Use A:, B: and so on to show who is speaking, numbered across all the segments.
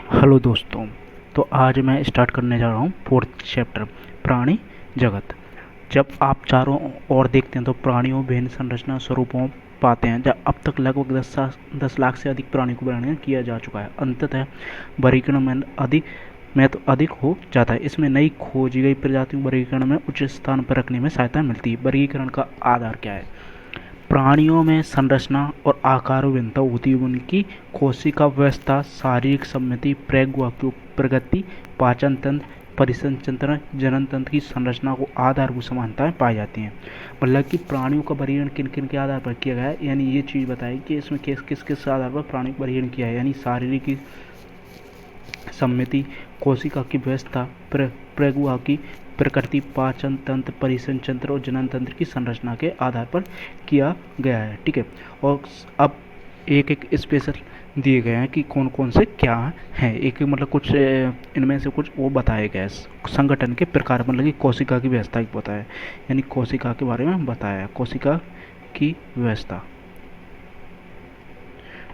A: Hello दोस्तों। तो आज मैं स्टार्ट करने जा रहा हूँ फोर्थ चैप्टर, प्राणी जगत। जब आप चारों ओर देखते हैं तो प्राणियों विभिन्न संरचना स्वरूपों पाते हैं। जब अब तक लगभग 10 लाख से अधिक प्राणियों को वर्णन किया जा चुका है। अंततः वर्गीकरण में तो अधिक हो जाता है। इसमें नई खोजी गई प्रजातियों वर्गीकरण में उच्च स्थान पर रखने में सहायता मिलती है। वर्गीकरण का आधार क्या है? प्राणियों में संरचना और आकार भिन्नता होती है। उनकी कोशिका व्यवस्था, शारीरिक सम्मति, प्रज्ञा प्रगति, पाचन तंत्र, परिसंचरण, जनन तंत्र की संरचना को आधारभूत समानताएं पाई जाती हैं। मतलब कि प्राणियों का वर्गीकरण किन किन के आधार पर किया गया है, यानी ये चीज़ बताई कि इसमें किस किस आधार पर प्राणियों का वर्गीकरण किया है। यानी शारीरिक सम्मति, कोशिका की व्यवस्था, प्रज्ञा की प्रकृति, पाचन तंत्र, परिसंचरण और जनन तंत्र की संरचना के आधार पर किया गया है। ठीक है। और अब एक एक स्पेशल दिए गए हैं कि कौन कौन से क्या हैं। एक मतलब कुछ इनमें से कुछ वो बताए गए संगठन के प्रकार, मतलब कि कोशिका की व्यवस्था की बताया, यानी कोशिका के बारे में बताया, कोशिका की व्यवस्था।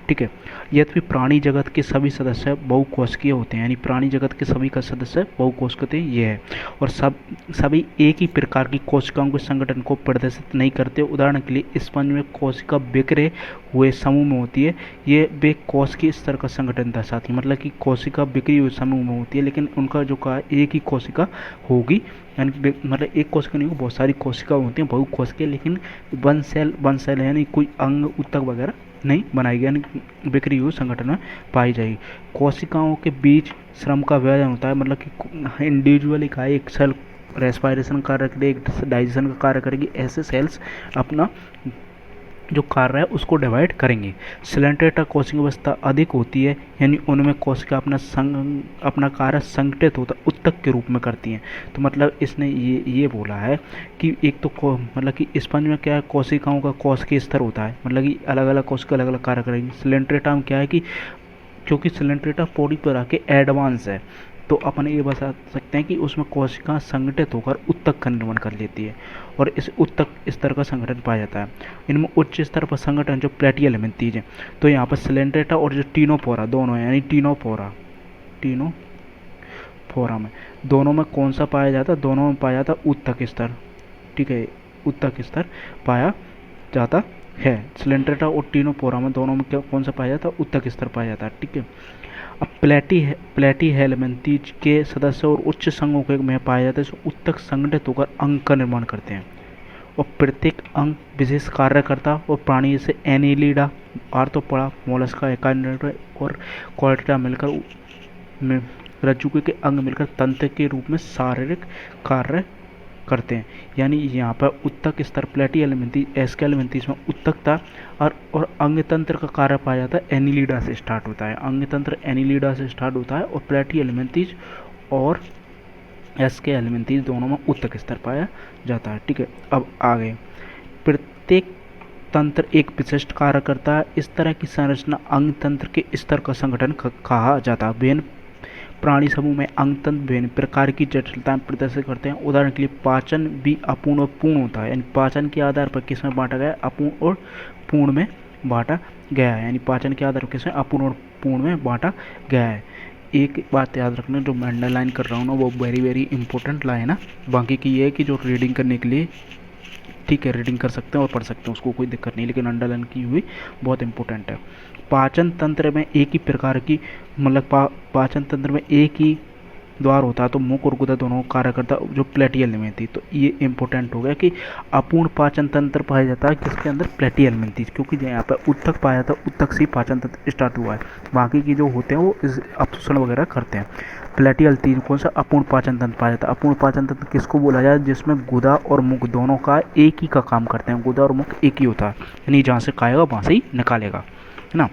A: ठीक है। यद्यपि प्राणी जगत के सभी सदस्य बहुकोशिकीय होते हैं, यानी प्राणी जगत के सभी का सदस्य बहुकोशिकीय ये है, और सभी एक ही प्रकार की कोशिकाओं के संगठन को प्रदर्शित नहीं करते। उदाहरण के लिए स्पंज में कोशिका बिखरे हुए समूह में होती है, ये वे कोशिकीय स्तर का संगठन दर्शाती है। मतलब कि कोशिका बिखरी हुई समूह में होती है, लेकिन उनका जो का एक ही कोशिका होगी, यानी मतलब एक कोशिका नहीं, बहुत सारी कोशिका होती हैं बहुकोशिकीय, लेकिन वन सेल यानी कोई अंग उत्तक वगैरह नहीं बनाई गई, यानी बिखरी हुई संगठन में पाई जाएगी। कोशिकाओं के बीच श्रम का विभाजन होता है, मतलब कि इंडिविजुअल इकाई एक सेल रेस्पायरेशन कार्य करेगी, एक डाइजेशन का कार्य करेगी, ऐसे सेल्स अपना जो कार्य है उसको डिवाइड करेंगे। सिलेंट्रेटा कोशिका अवस्था अधिक होती है, यानी उनमें कोशिका अपना कार्य संगठित होता उत्तक के रूप में करती हैं। तो मतलब इसने ये बोला है कि एक तो मतलब कि स्पंज में क्या है, कोशिकाओं का कोशिकीय स्तर होता है, मतलब कि अलग अलग कोशिका अलग अलग कार्य करेंगी। सिलेंट्रेटा में क्या है कि क्योंकि सिलेंट्रेटा पूरी तरह के एडवांस है, तो अपन ये बता सकते हैं कि उसमें कोशिका संगठित होकर उत्तक का निर्माण कर लेती है, और इस उत्तक स्तर का संगठन पाया जाता है। इनमें उच्च स्तर पर संगठन जो प्लेटियल एलेमेंथीज है, तो यहाँ पर सिलेंट्रेटा और जो टीनोफोरा दोनों है, यानी टीनोफोरा में दोनों में कौन सा पाया जाता है? दोनों में पाया जाता है उत्तक स्तर। ठीक है, उत्तक स्तर पाया जाता है। सिलेंट्रेटा और टीनोफोरा में दोनों में कौन सा पाया जाता है? उत्तक स्तर पाया जाता है। ठीक है। अब प्लेटी हेलमेंथीज के सदस्य और उच्च संघों के में पाए जाते हैं, उत्तक संगठित होकर अंग का निर्माण करते हैं, और प्रत्येक अंग विशेष कार्य करता। और प्राणी जैसे एनिलिडा, आर्थ्रोपोडा, मोलस्का, एकाइनोडा और क्वाड्रेटा मिलकर रज्जु के अंग मिलकर तंत्र के रूप में शारीरिक कार्य करते हैं। यानी यहाँ पर उत्तक स्तर प्लेटी एलिमेंथीज, एस्के एलिमेंथीज में उत्तक था, और अंग तंत्र का कार्य पाया जाता है एनिलिडा से स्टार्ट होता है। अंग तंत्र एनिलिडा से स्टार्ट होता है, और प्लेटी एलिमेंथीज और एस्के एलिमेंथीज दोनों में उत्तक स्तर पाया जाता है। ठीक है। अब आगे प्रत्येक तंत्र एक विशिष्ट कार्य करता है। इस तरह की संरचना अंग तंत्र के स्तर का संगठन कहा जाता है। विभिन्न प्राणी समूह में अंग तंत्र विभिन्न प्रकार की जटिलताएं प्रदर्शित करते हैं। उदाहरण के लिए पाचन भी अपूर्ण और पूर्ण होता है, यानी पाचन के आधार पर किस में बांटा गया है? अपूर्ण और पूर्ण में बांटा गया है, यानी पाचन के आधार पर किस में? अपूर्ण और पूर्ण में बांटा गया है। एक बात याद रखना, जो मैं अंडरलाइन कर रहा हूँ ना, वो वेरी वेरी इंपॉर्टेंट लाइन है। बाकी की ये है कि जो रीडिंग करने के लिए ठीक है, रीडिंग कर सकते हैं और पढ़ सकते हैं, उसको कोई दिक्कत नहीं, लेकिन अंडरलाइन की हुई बहुत इंपॉर्टेंट है। पाचन तंत्र में एक ही प्रकार की मतलब पाचन तंत्र में एक ही द्वार होता है, तो मुख और गुदा दोनों कार्य करता है, जो प्लेटियल में थी। तो ये इंपॉर्टेंट हो गया कि अपूर्ण पाचन तंत्र पाया जाता है किसके अंदर? प्लेटियल में थी, क्योंकि यहाँ पर उत्तक पाया था, उत्तक से पाचन तंत्र स्टार्ट हुआ है। बाकी की जो होते हैं वो अपशोषण वगैरह करते हैं। प्लेटियल तीन कौन सा? अपूर्ण पाचन तंत्र पाया जाता है। अपूर्ण पाचन तंत्र किसको बोला जाए? जिसमें गुदा और मुख दोनों का एक ही का काम करते हैं। गुदा और मुख एक ही होता है, यानी जहाँ से खाएगा वहाँ से ही निकालेगा, है ना।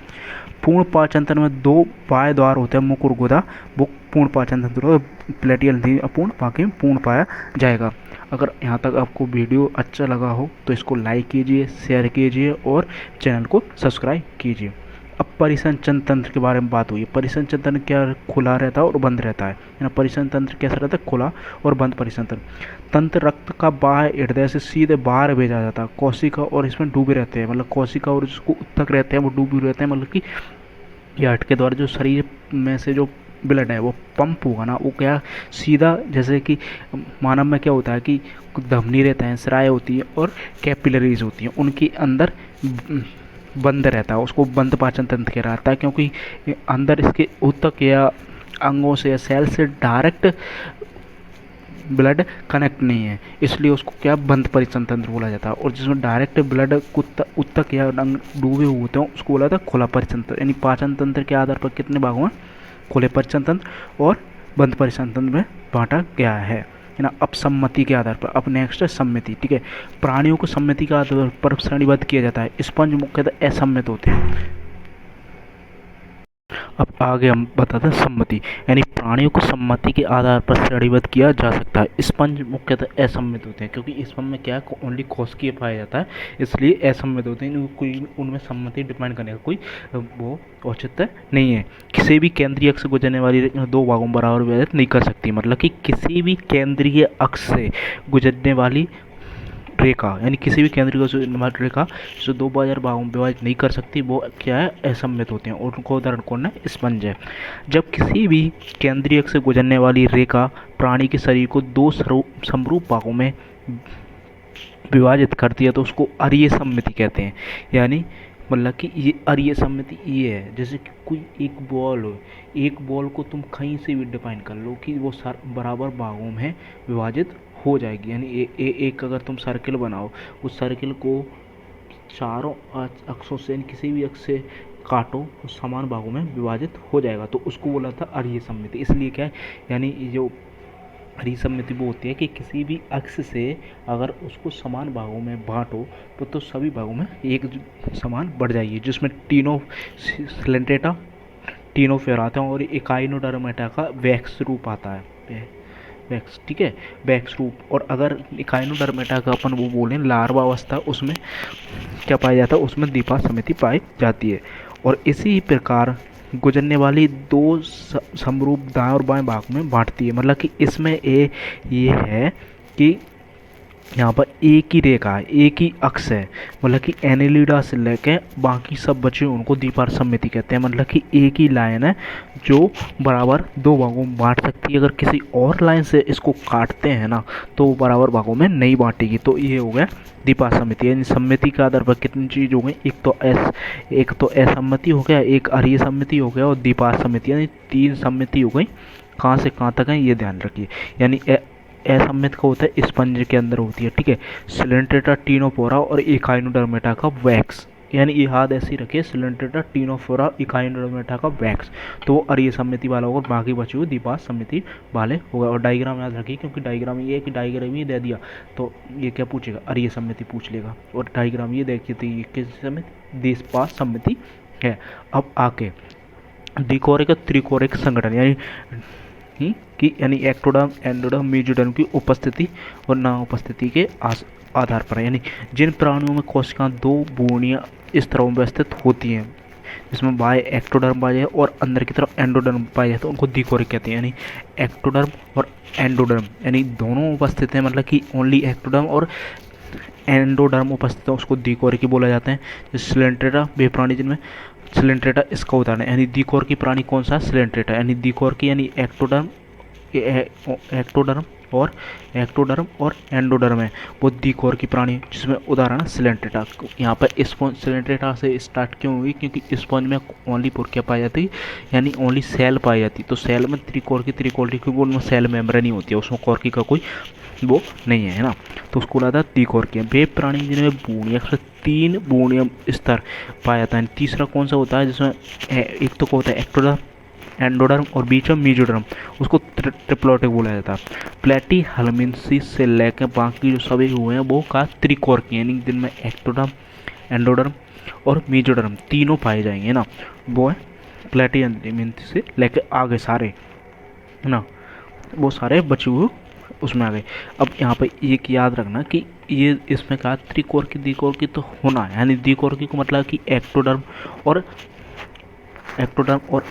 A: पूर्ण पाचन तंत्र में दो बाह्य द्वार होते हैं, मुख और गुदा। वो पूर्ण पाचन तंत्र, प्लेटियल थी अपूर्ण, बाकी में पूर्ण पाया जाएगा। अगर यहाँ तक आपको वीडियो अच्छा लगा हो तो इसको लाइक कीजिए, शेयर कीजिए और चैनल को सब्सक्राइब कीजिए। अब परिसंचरण तंत्र के बारे में बात हुई है। परिसंचरण तंत्र क्या? खुला रहता है और बंद रहता है। परिसंचरण तंत्र कैसा रहता है? खुला और बंद परिसंचरण तंत्र। रक्त का बाह्य हृदय से सीधे बाहर भेजा जाता है। कोशिका और इसमें डूबे रहते हैं, मतलब कोशिका और जिसको उत्तक रहते हैं वो डूबे रहते हैं, मतलब कि ये हट के द्वारा जो शरीर में से जो ब्लड है वो पंप होगा ना, वो क्या सीधा, जैसे कि मानव में क्या होता है कि धमनी रहता है, स्राव होती है और कैपिलरीज होती हैं, उनके अंदर बंद रहता है, उसको बंद पाचन तंत्र कहा जाता है, क्योंकि अंदर इसके ऊतक या अंगों से या सेल से डायरेक्ट ब्लड कनेक्ट नहीं है, इसलिए उसको क्या बंद परिचन तंत्र बोला जाता है। और जिसमें डायरेक्ट ब्लड ऊतक या अंग डूबे हुए होते हैं उसको बोला जाता है खुला परिचन तंत्र। यानी पाचन तंत्र के आधार पर कितने भागों में खुले परिचन तंत्र और बंद परिचन तंत्र में बांटा गया है ना। अब सम्मति के आधार पर, अब नेक्स्ट है सम्मति। ठीक है, प्राणियों को सम्मति के आधार पर श्रेणीबद्ध किया जाता है। स्पंज मुख्यतः असम्मित होते हैं। अब आगे हम बताते हैं सम्मति, यानी प्राणियों को सम्मति के आधार पर श्रेणीबद्ध किया जा सकता है। स्पंज मुख्यतः असम्मित होते हैं, क्योंकि स्पंज में क्या है, ओनली कोशिकीय पाया जाता है, इसलिए असम्मित होते हैं। कोई उनमें सम्मति डिपेंड करने का कोई वो औचित्य नहीं है। किसी भी केंद्रीय अक्ष से गुजरने वाली दो भागों में बराबर विभाजित नहीं कर सकती, मतलब कि किसी भी केंद्रीय अक्ष से गुजरने वाली रेखा, यानी किसी भी केंद्रीय रेखा जो दो बाजार भागों में विभाजित नहीं कर सकती, वो क्या है, असम्मित होते हैं। और उनको उदाहरण कौन है, स्पंज है। जब किसी भी केंद्रीय अक्ष से गुजरने वाली रेखा प्राणी के शरीर को दो समरूप भागों में विभाजित करती है तो उसको अरीय सम्मिति कहते हैं। यानी मतलब कि ये अरीय सम्मिति ये है, जैसे कि कोई एक बॉल हो, एक बॉल को तुम कहीं से भी डिफाइन कर लो कि वो बराबर भागों में विभाजित हो जाएगी। यानी एक अगर तुम सर्किल बनाओ, उस सर्किल को चारों अक्षों से, यानी किसी भी अक्ष से काटो तो समान भागों में विभाजित हो जाएगा, तो उसको बोला था अरीय सम्मिति। इसलिए क्या है, यानी जो अरीय सम्मिति वो होती है कि किसी भी अक्ष से अगर उसको समान भागों में बांटो तो सभी भागों में एक समान बढ़ जाएगी, जिसमें तीनों स्लेंटेटा, तीनों फेर आते हैं और इकाइनोडर्मेटा का वैक्स रूप आता है, वैक्स। ठीक है, वैक्स रूप। और अगर इकाइनोडर्मेटा का अपन वो बोलें लार्वा अवस्था, उसमें क्या पाया जाता है, उसमें दीपा समिति पाई जाती है। और इसी प्रकार गुजरने वाली दो समरूप दाएं और बाएं भाग में बांटती है। मतलब कि इसमें ये है कि यहाँ पर एक ही रेखा है, एक ही अक्ष है, मतलब कि एनेलिडा से लेके बाकी सब बचे उनको द्विपार सममिति कहते हैं। मतलब कि एक ही लाइन है जो बराबर दो भागों में बांट सकती है। अगर किसी और लाइन से इसको काटते हैं ना तो वो बराबर भागों में नहीं बांटेगी। तो ये हो गया द्विपार सममिति। यानी सम्मिति के आधार पर कितनी चीज़ हो गई, एक तो असम्मति हो गया, एक अरीय सम्मिति हो गया और द्विपार सम्मिति, यानी तीन सम्मिति हो गई। कहाँ से कहाँ तक है ये ध्यान रखिए। यानी असम्मित का होता है स्पंज के अंदर होती है। ठीक है, सिलेंट्रेटा, टीनोफोरा और इकाइनोडर्मेटा का वैक्स, यानी ये हाथ ऐसे ही रखिए, सिलेंट्रेटा, टीनोफोरा, इकाइनोडर्मेटा का वैक्स, तो वो अरीय सम्मिति वाला होगा, बाकी बचे हुए द्विपाद सम्मिति वाले होगा। और डायग्राम याद रखिए, क्योंकि डायग्राम ये है कि डायग्राम ये दे दिया तो ये क्या पूछेगा, अरीय सम्मिति पूछ लेगा। और डायग्राम ये देखिए तो ये किस सम्मिति, द्विपाद सम्मिति है। अब आके द्विकोरिक त्रिकोरिक संगठन, यानी एक्टोडर्म, एंडोडर्म, मेसोडर्म की उपस्थिति और ना उपस्थिति के आधार पर है। यानी जिन प्राणियों में कोशिकाएं दो भ्रूणीय स्तरों में व्यवस्थित होती हैं, जिसमें बाहर एक्टोडर्म पाया जाए और अंदर की तरफ एंडोडर्म पाया जाए, तो उनको द्विकोरिक कहते हैं। यानी एक्टोडर्म और एंडोडर्म यानी दोनों उपस्थित हैं, मतलब कि ओनली एक्टोडर्म और एंडोडर्म उपस्थित है, उसको द्विकोरिक बोला जाता है। जैसे सिलेंट्रेटा, वे प्राणी जिनमें सिलेंट्रेटा इसका उदाहरण है। यानी द्विकोर की प्राणी कौन सा, सिलेंट्रेटा। यानी द्विकोर की यानी एक्टोडर्म और एंडोडर्म है, वो द्विकोर की प्राणी, जिसमें उदाहरण सिलेंट्रेटा। यहाँ पर स्पॉन्ज सिलेंट्रेटा से स्टार्ट क्यों हुई, क्योंकि स्पॉन्ज में ओनली पोरकिया पाई जाती है, यानी ओनली सेल पाई जाती। तो सेल में त्रिकोर की क्योंकि उनमें सेल मेम्ब्रेन नहीं होती है, उसमें कोरकी का कोई वो नहीं है ना, तो उसको बोला था द्विकोर की। वे प्राणी जिनमें भ्रूणीय तीन भ्रूणीय स्तर पाया जाता है। तीसरा कौन सा होता है, जिसमें एक तो होता है एक्टोडर्म, एंडोडर्म और बीच में मेसोडर्म, उसको ट्रिप्लोटिक बोला जाता है। प्लेटी हेलमिन्थेसिस से लेकर बाकी जो सभी हुए हैं वो का त्रिकोर की, यानी जिनमें एक्टोडर्म, एंडोडर्म और मेसोडर्म तीनों पाए जाएंगे ना, वो है प्लेटी हेलमिन्थेसिस से लेकर आगे सारे ना, वो सारे बचे हुए उसमें आ गए। अब यहाँ पर एक याद रखना कि ये इसमें कहा त्रिकोर की द्विकोर की तो होना है, यानी द्विकोर की को मतलब कि एक्टोडर्म और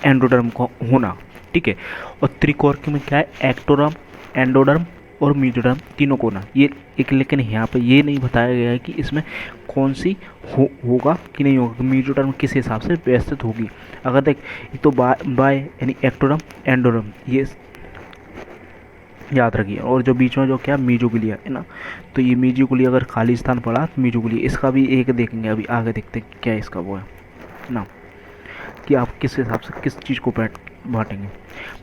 A: एंडोडर्म को होना। ठीक है, और त्रिकोर की में क्या है, एक्टोडर्म, एंडोडर्म और मीजोडर्म तीनों कोना ये एक, लेकिन यहाँ पर ये नहीं बताया गया है कि इसमें कौन सी होगा कि नहीं होगा, मीजोडर्म किस हिसाब से व्यवस्थित होगी। अगर देख तो बाय यानी एक्टोडर्म एंडोडर्म ये याद रखिए, और जो बीच में जो क्या मीजोग्लिया है ना, तो ये मीजोग्लिया अगर खाली स्थान पड़ा तो मीजोग्लिया, इसका भी एक देखेंगे अभी आगे, देखते हैं क्या इसका वो है ना, कि आप किस हिसाब से किस चीज़ को बांटेंगे।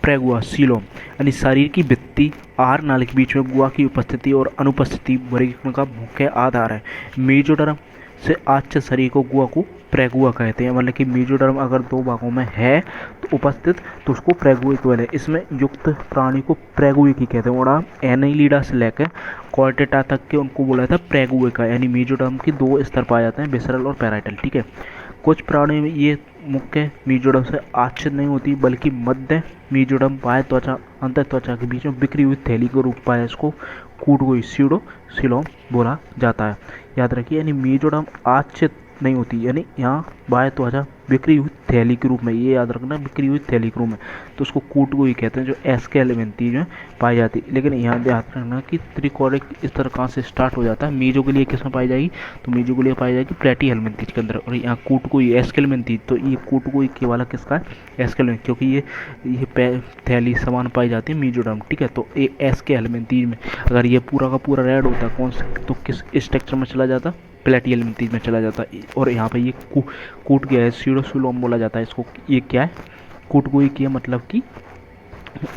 A: प्रेगुआ सीलोम यानी शरीर की भित्ति आर नाली के बीच में गुआ की उपस्थिति और अनुपस्थिति वर्गीकरण का मुख्य आधार है। मेजोडर्म से आच्छ शरीर को गुआ को प्रेगुआ कहते हैं, मतलब कि मेजोडर्म अगर दो भागों में है तो उपस्थित तो उसको प्रेगुआ कहते हैं। इसमें युक्त प्राणी को प्रेगुए की कहते हैं, और एनाइलिडा से लेकर कॉर्टेटा तक के उनको बोला था प्रेगुए का, यानी मेजोडर्म के दो स्तर पाए जाते हैं, विसरल और पैराइटल। ठीक है, कुछ प्राणियों में ये मुख्य मीजोडर्म से आच्छादित नहीं होती, बल्कि मध्य मीजोडर्म बाह्य त्वचा अंतर त्वचा के बीच में बिखरी हुई थैली के रूप पाया, इसको कूटगोई सीडो सिलोम बोला जाता है। याद रखिए, यानी मीजोडर्म आच्छादित नहीं होती, यानी यहाँ बाह्य त्वचा बिखरी हुई थैली के रूप में, ये याद रखना, बिखरी हुई थैली के रूप में, तो उसको कूटगोई कहते हैं, जो एस्केलेमेंथी जो पाई जाती है। लेकिन यहाँ याद रखना कि त्रिकोणिक इस तरह कहाँ से स्टार्ट हो जाता है। मीजोग्लिया किस में पाई जाएगी, तो मीजोग्लिया पाई जाएगी प्लेटीहेल्मिन्थीज के अंदर, और यहाँ कूटगोई एस्केलेमेंथीज, तो ये कूटगोई के वाला किसका है, एस्केलेमेंथीज, क्योंकि ये थैली समान पाई जाती है मीजोडर्म। ठीक है, तो ये एस्केलेमेंथीज में अगर ये पूरा का पूरा रेड होता कौन सा, तो किस स्ट्रक्चर में चला जाता, प्लेटीहेल्मिन्थीज में चला जाता है। और यहाँ पे ये कूट गया है, सीडोसिलोम बोला जाता है इसको, ये क्या है, कूटगोई की मतलब कि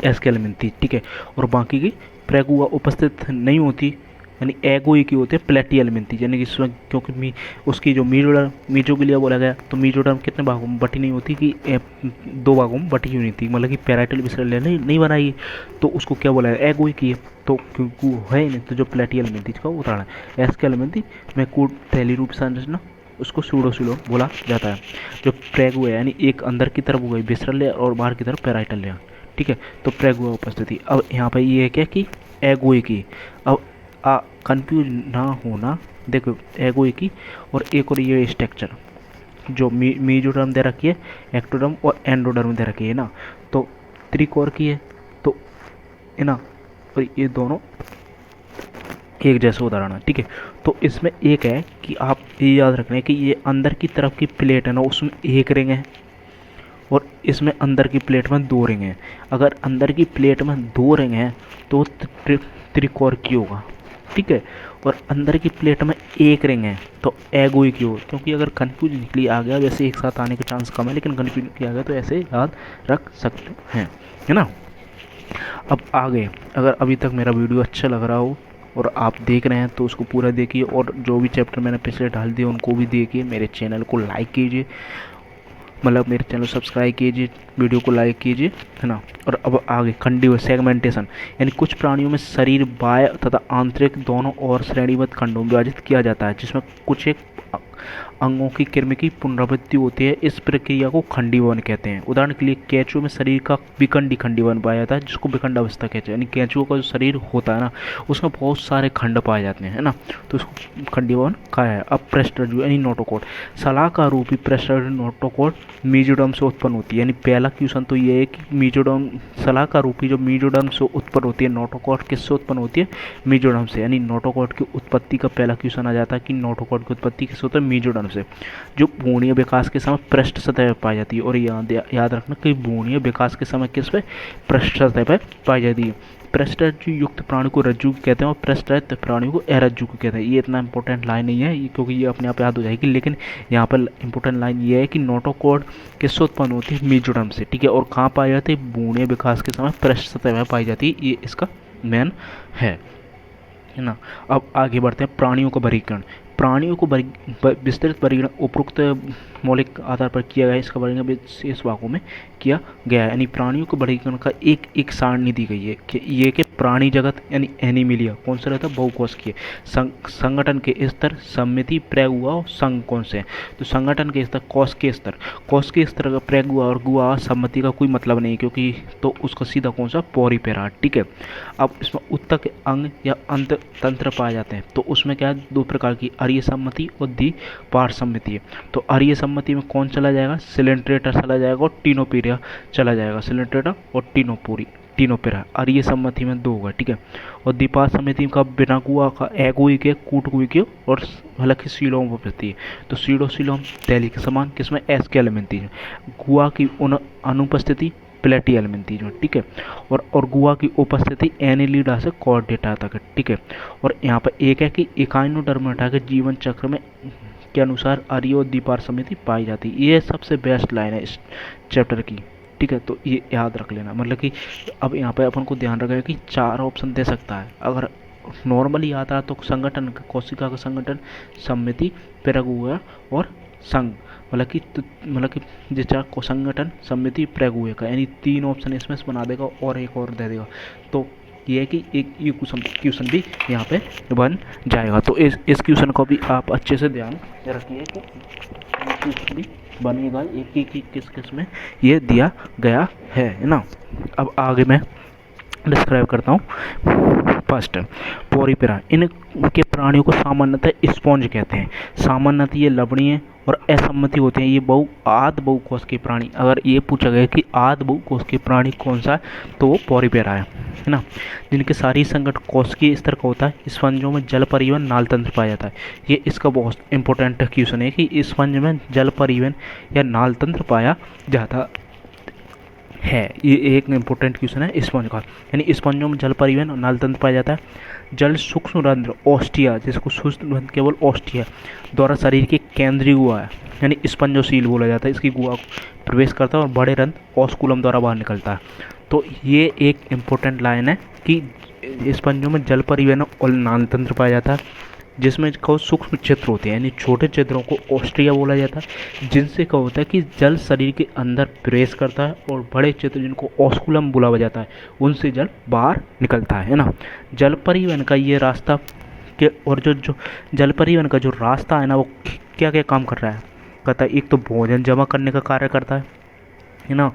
A: एस्केलेमेंथीज। ठीक है, और बाकी की प्रेगुआ उपस्थित नहीं होती, यानी एगोई की होती है प्लेटीहेल्मिन्थीज, यानी कि इसमें क्योंकि उसकी जो मीजोग्लिया बोला गया, तो मीजोडर्म कितने भागों में बटी नहीं होती कि दो भागों में बटी हुई नहीं थी, मतलब कि पैराइटल विसरल नहीं बनाई, तो उसको क्या बोला है, एगोई की है, तो क्योंकि वो है नहीं, तो जो प्लेटीहेल्मिन्थीज का उदाहरण है एस्केलेमेंथीज में कूट थैली रूप संरचना, उसको सूडोसिलोम बोला जाता है। जो प्रेगुआ यानी एक अंदर की तरफ हो गई विसरल लेयर और बाहर की तरफ पैराइटल लेयर। ठीक है, तो प्रेगुआ उपस्थिति। अब यहाँ पे ये है क्या कि एगोई की, अब कंफ्यूज ना होना, देखो एगोई की और एक और ये स्ट्रक्चर जो मीजोडर्म दे रखी है, एक्टोडर्म और एंडोडर्म दे रखी है ना, तो त्रिकोर की है, तो है ना, और ये दोनों एक जैसा उदाहरण है। ठीक है, तो इसमें एक है कि आप ये याद रखना है कि ये अंदर की तरफ की प्लेट है ना, उसमें एक रिंग है, और इसमें अंदर की प्लेट में दो रिंग हैं। अगर अंदर की प्लेट में दो रिंग हैं तो त्रिकोर की होगा। ठीक है, और अंदर की प्लेट में एक रिंग है तो एगोई की हो, क्योंकि अगर कन्फ्यूज निकली आ गया, वैसे एक साथ आने के चांस कम है, लेकिन कन्फ्यूज किया गया तो ऐसे याद रख सकते हैं, है ना। अब आगे, अगर अभी तक मेरा वीडियो अच्छा लग रहा हो और आप देख रहे हैं तो उसको पूरा देखिए, और जो भी चैप्टर मैंने पिछले डाल दिए उनको भी देखिए, मेरे चैनल को लाइक कीजिए, मतलब मेरे चैनल सब्सक्राइब कीजिए, वीडियो को लाइक कीजिए, है ना। और अब आगे खंडीय सेगमेंटेशन, यानी कुछ प्राणियों में शरीर बाह्य तथा आंतरिक दोनों और श्रेणीबद्ध खंडों में विभाजित किया जाता है, जिसमें कुछ एक अंगों की कृमि की पुनरावृत्ति होती है। इस प्रक्रिया को खंडीभवन कहते हैं। उदाहरण के लिए केंचुए में शरीर का विखंडी खंडीभवन पाया जाता है, जिसको विखंड अवस्था कहते हैं, यानी केंचुए का जो शरीर होता है ना, उसमें बहुत सारे खंड पाए जाते हैं, है ना, तो उसको खंडीभवन कहा है। अब प्रेस्टर्ज यानी नोटोकॉट, सलाहकार रूपी प्रेस्टर्ज नोटोकॉट मीजोडर्म से उत्पन्न होती है। यानी पहला क्वेश्चन तो ये है कि मीजोडर्म सलाहकार रूपी जो मीजोडर्म से उत्पन्न होती है, नोटोकॉट किससे उत्पन्न होती है, मीजोडर्म से। यानी नोटोकॉट की उत्पत्ति का पहला क्वेश्चन आ जाता है कि नोटोकॉट की उत्पत्ति किससे होता है, मीजोडर्म से, जो भ्रूणीय विकास के समय पृष्ठ सतह पर पाई जाती है। और याद रखना कि भ्रूणीय विकास के समय किस पे, पृष्ठ सतह पर पाई जाती है। पृष्ठरज्जु युक्त प्राणी को रज्जु कहते हैं और पृष्ठरहित प्राणी को अरज्जु को कहते हैं। ये इतना इंपॉर्टेंट लाइन नहीं है क्योंकि ये अपने आप याद हो जाएगी, लेकिन यहाँ पर इंपॉर्टेंट लाइन ये है कि नोटोकॉट किससे उत्पन्न होती है, मीजोडर्म से। ठीक है, और कहाँ पाई जाती है, भ्रूणीय विकास के समय पृष्ठ सतह में पाई जाती है, ये इसका मेन है ना। अब आगे बढ़ते हैं प्राणियों का वर्गीकरण। प्राणियों को विस्तृत वर्गीकरण उपरोक्त मौलिक आधार पर किया गया है। इसका वर्गीकरण विशेष भागों में किया गया है, यानी प्राणियों के वर्गीकरण का एक सारणी दी गई है कि ये कि प्राणी जगत यानी एनिमिलिया कौन सा रहता है, बहुकोशिकीय। संगठन के स्तर, समिति, प्रेगुआ और संघ कौन से हैं, तो संगठन के स्तर कोशिकीय स्तर, कोशिकीय स्तर का प्रेगुआ और गुआ समिति का कोई मतलब नहीं, क्योंकि तो उसका सीधा कौन सा, पॉरीपेरा। ठीक है, अब इसमें उत्तक अंग या अंत तंत्र पाए जाते हैं, तो उसमें क्या है, दो प्रकार की, अरीय सम्मति और द्विपार्श्व सम्मति है। तो अरीय सम्मति में कौन चला जाएगा, सिलेंट्रेटा चला जाएगा और टीनोपीरिया चला जाएगा, सिलेंट्रेटा और टीनोपोरी तीनों पेरा, और ये सम्मति में 2 होगा, ठीक है। और द्विपाद समिति का बिना गुआ का एगुई के कूट गुई के और हालांकि सीलों में उपस्थिति है। तो सीडो सीलोम दहली के समान किसमें एस के एलिमेंट है, गुआ की अनुपस्थिति प्लेटी एलिमेंट है, ठीक है। और गुआ की उपस्थिति एनिलीडा से कॉर्डेटा तक है, ठीक है। और यहाँ पर एक है कि इकाइनोडर्मेटा के जीवन चक्र में के अनुसार अरियो द्विपाद समिति पाई जाती है। ये सबसे बेस्ट लाइन है इस चैप्टर की, ठीक है। तो ये याद रख लेना, मतलब कि अब यहाँ पे अपन को ध्यान रखेगा कि 4 ऑप्शन दे सकता है। अगर नॉर्मली आता है तो संगठन, कोशिका का संगठन, समिति, पेरागुआ और संघ, मतलब कि जिसका को संगठन, समिति, प्रेगुए का, यानी 3 ऑप्शन इसमें से बना देगा और एक और दे देगा। तो ये है कि एक ये क्वेश्चन भी यहाँ पे बन जाएगा। तो इस क्वेश्चन को भी आप अच्छे से ध्यान रखिए कि क्वेश्चन भी बनेगा, एक किस में ये दिया गया है ना। अब आगे मैं डिस्क्राइब करता हूँ। फर्स्ट पोरीपेरा, इनके प्राणियों को सामान्यतः स्पॉन्ज कहते हैं। सामान्यतः ये लवणीय और असम्मति होते हैं। ये बहुकोश के प्राणी, अगर ये पूछा गया कि बहुकोश के प्राणी कौन सा है तो वो पोरीपेरा है ना। जिनके शारीरिक संगठन कोशिकीय स्तर का होता है। स्पंजों में जल परिवहन नाल तंत्र पाया जाता है। ये इसका बहुत इंपॉर्टेंट क्वेश्चन है कि स्पंज में जल परिवहन या नाल तंत्र पाया जाता है। ये एक इम्पोर्टेंट क्वेश्चन है स्पंज का, यानी स्पंजों में जल परिवहन और नाल तंत्र पाया जाता है। जल सूक्ष्म रंध्र ऑस्टिया, जिसको सूक्ष्म रंध्र केवल ऑस्टिया द्वारा शरीर के केंद्रीय गुहा है, यानी स्पंजोसील बोला जाता है। इसकी गुहा प्रवेश करता है और बड़े रंध्र ऑस्कुलम द्वारा बाहर निकलता है। तो ये एक इम्पोर्टेंट लाइन है कि स्पंजों में जल परिवहन और नाल तंत्र पाया जाता है, जिसमें को सूक्ष्म क्षेत्र होते हैं, यानी छोटे क्षेत्रों को ऑस्ट्रिया बोला जाता है, जिनसे क्या होता है कि जल शरीर के अंदर प्रवेश करता है, और बड़े क्षेत्र जिनको ऑस्कुलम बुलाया जाता है उनसे जल बाहर निकलता है ना। जल परिवहन का ये रास्ता के और जो जल परिवहन का जो रास्ता है ना, वो क्या क्या काम कर रहा है, कहता है एक तो भोजन जमा करने का कार्य करता है ना,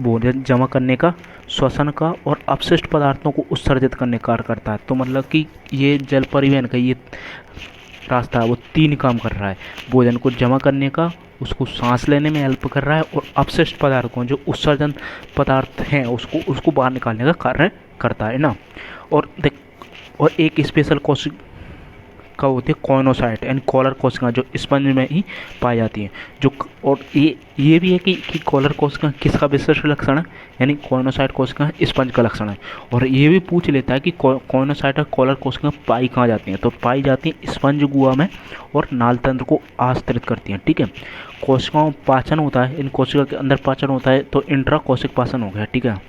A: भोजन जमा करने का, श्वसन का, और अपशिष्ट पदार्थों को उत्सर्जित करने का कार्य करता है। तो मतलब कि ये जल परिवहन का ये रास्ता है वो 3 काम कर रहा है। भोजन को जमा करने का, उसको सांस लेने में हेल्प कर रहा है, और अपशिष्ट पदार्थों जो उत्सर्जन पदार्थ हैं उसको बाहर निकालने का कार्य करता है ना। और एक स्पेशल कोशिका होती है कॉइनोसाइट, यानी कॉलर कोशिका, जो स्पंज में ही पाई जाती है। जो और ये भी है कि कॉलर कोशिका किसका विशिष्ट लक्षण है, यानी कॉइनोसाइट कोशिका स्पंज का लक्षण है। और ये भी पूछ लेता है कि कॉइनोसाइट और कॉलर कोशिका पाई कहाँ जाती हैं, तो पाई जाती हैं स्पंज गुहा में और नाल तंत्र को आश्रित करती हैं, ठीक है। कोशिकाओं पाचन होता है, इन कोशिका के अंदर पाचन होता है, तो इंट्रा कोशिक पाचन हो गया, ठीक है।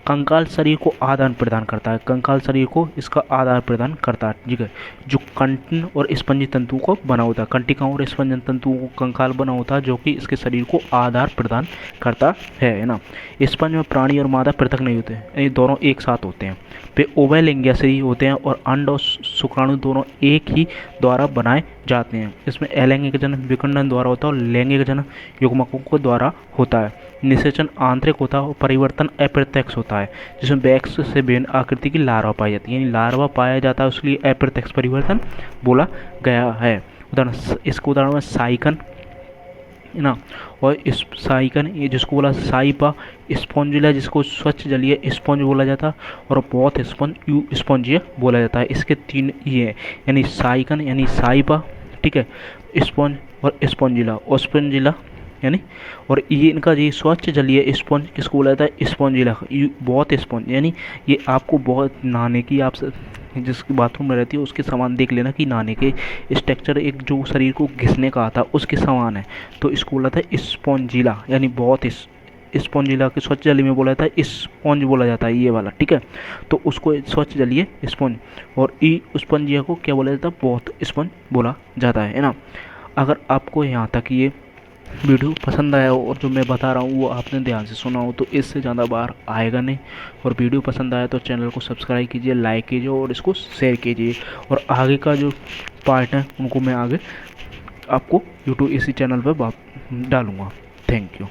A: कंकाल शरीर को आदान प्रदान करता है, कंकाल शरीर को इसका आदान प्रदान करता है, ठीक है। जो कंटन और स्पंजी तंतुओं को बना होता है, कंटिकाओं और स्पंजन तंतुओं को कंकाल बना होता है, जो कि इसके शरीर को आधार प्रदान करता है ना। स्पंज में प्राणी और मादा पृथक नहीं होते हैं, ये दोनों एक साथ होते हैं। वे उभयलिंगीय शरीर होते हैं, और अंड और शुक्राणु दोनों एक ही द्वारा बनाए जाते हैं। इसमें अलैंगिक जन्म विखंडन द्वारा होता है, और लैंगिक जन्म युग्मकों को द्वारा होता है। निषेचन आंतरिक होता है और परिवर्तन अप्रत्यक्ष होता है, जिसमें बैक्स से भिन्न आकृति की लार्वा पाई जाती है, यानी लार्वा पाया जाता है, उसके लिए अप्रत्यक्ष परिवर्तन बोला गया है। इसको उदाहरण में साइकन ना, और इस साइकन ये जिसको बोला साइपा, स्पॉन्जिला जिसको स्वच्छ जलीय स्पॉन्ज बोला जाता है, और बहुत स्पॉन्जिया बोला जाता है। इसके 3 ये है, यानी साइकन यानी साइपा, ठीक है, स्पॉन्ज और स्पॉन्जिला यानी, और ये इनका ये स्वच्छ जलीय स्पॉन्ज किसको बोला जाता है, स्पॉन्जिला, बहुत स्पॉन्ज, यानी ये आपको बहुत नहाने की आप जिसकी बाथरूम में रहती है उसके समान देख लेना कि नहाने के स्ट्रक्चर एक जो शरीर को घिसने का आता है उसके समान है। तो इसको बोला था स्पॉन्जिला, यानी बहुत स्पॉन्जिला के स्वच्छ जलीय में बोला जाता है स्पॉन्ज बोला जाता है ये वाला, ठीक है। तो उसको स्वच्छ जलीय स्पॉन्ज, और स्पॉन्जिया को क्या बोला जाता है, बहुत स्पॉन्ज बोला जाता है ना। अगर आपको यहाँ तक ये वीडियो पसंद आया हो और जो मैं बता रहा हूँ वो आपने ध्यान से सुना हो, तो इससे ज़्यादा बार आएगा नहीं। और वीडियो पसंद आया तो चैनल को सब्सक्राइब कीजिए, लाइक कीजिए और इसको शेयर कीजिए। और आगे का जो पार्ट है उनको मैं आगे आपको यूट्यूब इसी चैनल पर डालूँगा। Thank you.